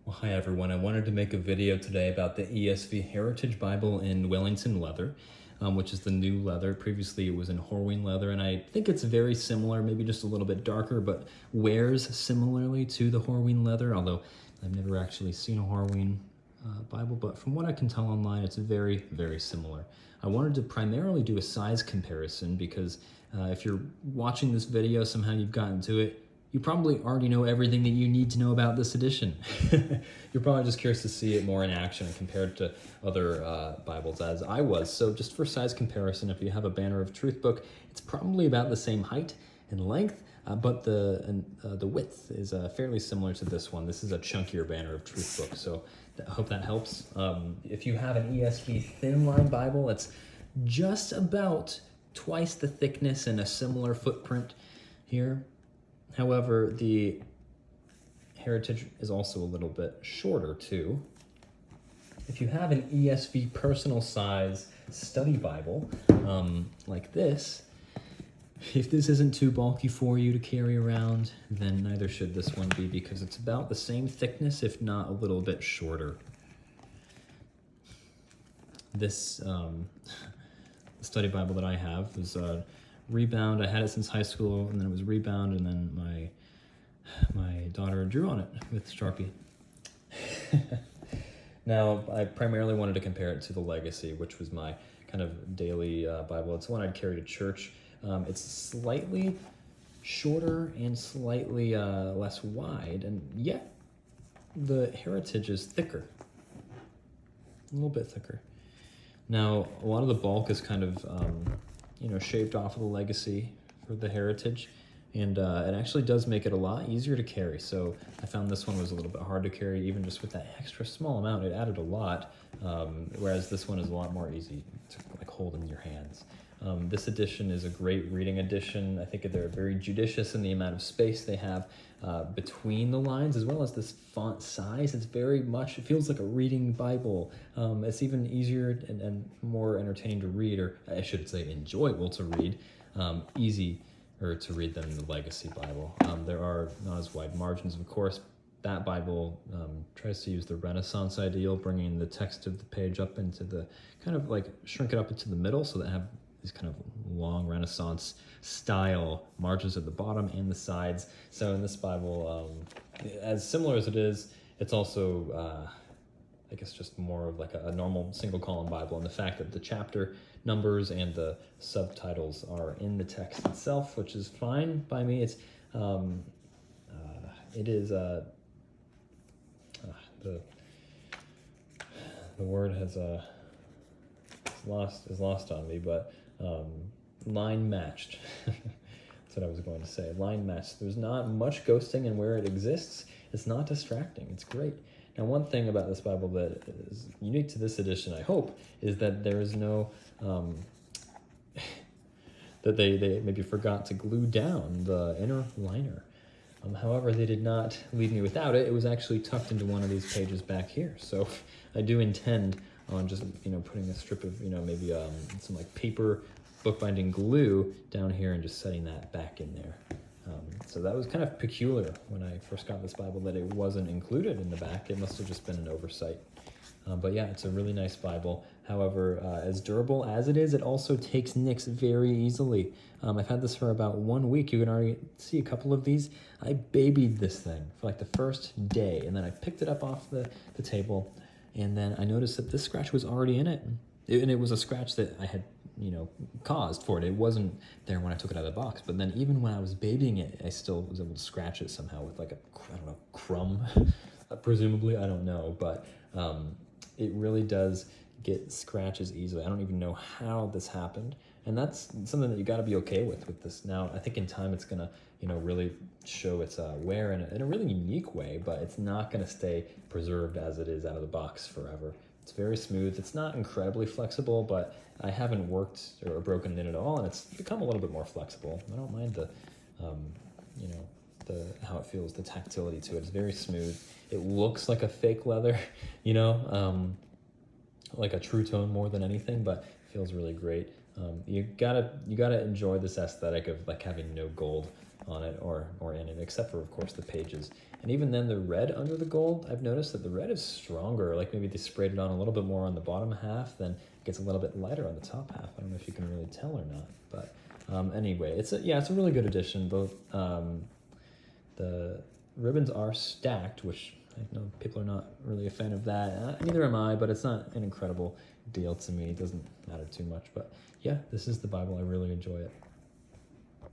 Well, hi everyone. I wanted to make a video today about the ESV Heritage Bible in Wellington leather, which is the new leather. Previously it was in Horween leather, and I think it's very similar, maybe just a little bit darker, but wears similarly to the Horween leather, although I've never actually seen a Horween Bible, but from what I can tell online, it's very, very similar. I wanted to primarily do a size comparison because if you're watching this video, somehow you've gotten to it, you probably already know everything that you need to know about this edition. You're probably just curious to see it more in action compared to other Bibles as I was. So just for size comparison, if you have a Banner of Truth book, it's probably about the same height and length, but the width is fairly similar to this one. This is a chunkier Banner of Truth book, so I hope that helps. If you have an ESV thin line Bible, that's just about twice the thickness and a similar footprint here. However, the Heritage is also a little bit shorter too. If you have an ESV personal size study Bible like this, if this isn't too bulky for you to carry around, then neither should this one be, because it's about the same thickness, if not a little bit shorter. This study Bible that I have is rebound. I had it since high school, and then it was rebound, and then my daughter drew on it with Sharpie. Now, I primarily wanted to compare it to the Legacy, which was my kind of daily Bible. It's one I'd carry to church. It's slightly shorter and slightly less wide, and yet the Heritage is thicker, a little bit thicker. Now, a lot of the bulk is kind of shaved off of the Legacy for the Heritage, and it actually does make it a lot easier to carry. So I found this one was a little bit hard to carry, even just with that extra small amount. It added a lot, whereas this one is a lot more easy to hold in your hands. This edition is a great reading edition. I think they're very judicious in the amount of space they have between the lines, as well as this font size. It's very much, it feels like a reading Bible. It's even easier and more entertaining to read, or I should say enjoyable to read, easier to read than the Legacy Bible. There are not as wide margins, of course. That Bible tries to use the Renaissance ideal, bringing the text of the page up into the, kind of shrink it up into the middle, so that have these kind of long Renaissance style margins at the bottom and the sides. So in this Bible, as similar as it is, it's also, I guess, just more of a normal single column Bible. And the fact that the chapter numbers and the subtitles are in the text itself, which is fine by me. It's, it is, the word has, is lost on me, but line matched. That's what I was going to say. Line matched. There's not much ghosting, and where it exists, it's not distracting. It's great. Now, one thing about this Bible that is unique to this edition, I hope, is that there is no that they maybe forgot to glue down the inner liner. However, they did not leave me without it. It was actually tucked into one of these pages back here. So I do intend on just putting a strip of maybe some paper bookbinding glue down here and just setting that back in there. So that was kind of peculiar when I first got this Bible, that it wasn't included in the back. It must have just been an oversight. But yeah, it's a really nice Bible. However, as durable as it is, it also takes nicks very easily. I've had this for about 1 week. You can already see a couple of these. I babied this thing for the first day, and then I picked it up off the table, and then I noticed that this scratch was already in it. And it was a scratch that I had, caused for it. It wasn't there when I took it out of the box, but then even when I was babying it, I still was able to scratch it somehow with a crumb, presumably, I don't know, but it really does get scratches easily. I don't even know how this happened, and that's something that you got to be okay with this. Now, I think in time it's gonna, really show its wear in a really unique way, but it's not gonna stay preserved as it is out of the box forever. It's very smooth. It's not incredibly flexible, but I haven't worked or broken it in at all, and it's become a little bit more flexible. I don't mind the how it feels, the tactility to it. It's very smooth. It looks like a fake leather, like a true tone more than anything, but it feels really great. You gotta enjoy this aesthetic of having no gold on it or in it, except for, of course, the pages. And even then, the red under the gold, I've noticed that the red is stronger. Like maybe they sprayed it on a little bit more on the bottom half, then it gets a little bit lighter on the top half. I don't know if you can really tell or not, but anyway, it's a really good addition. Both the ribbons are stacked, which I know people are not really a fan of that. Neither am I, but it's not an incredible deal to me. It doesn't matter too much. But yeah, this is the Bible. I really enjoy it.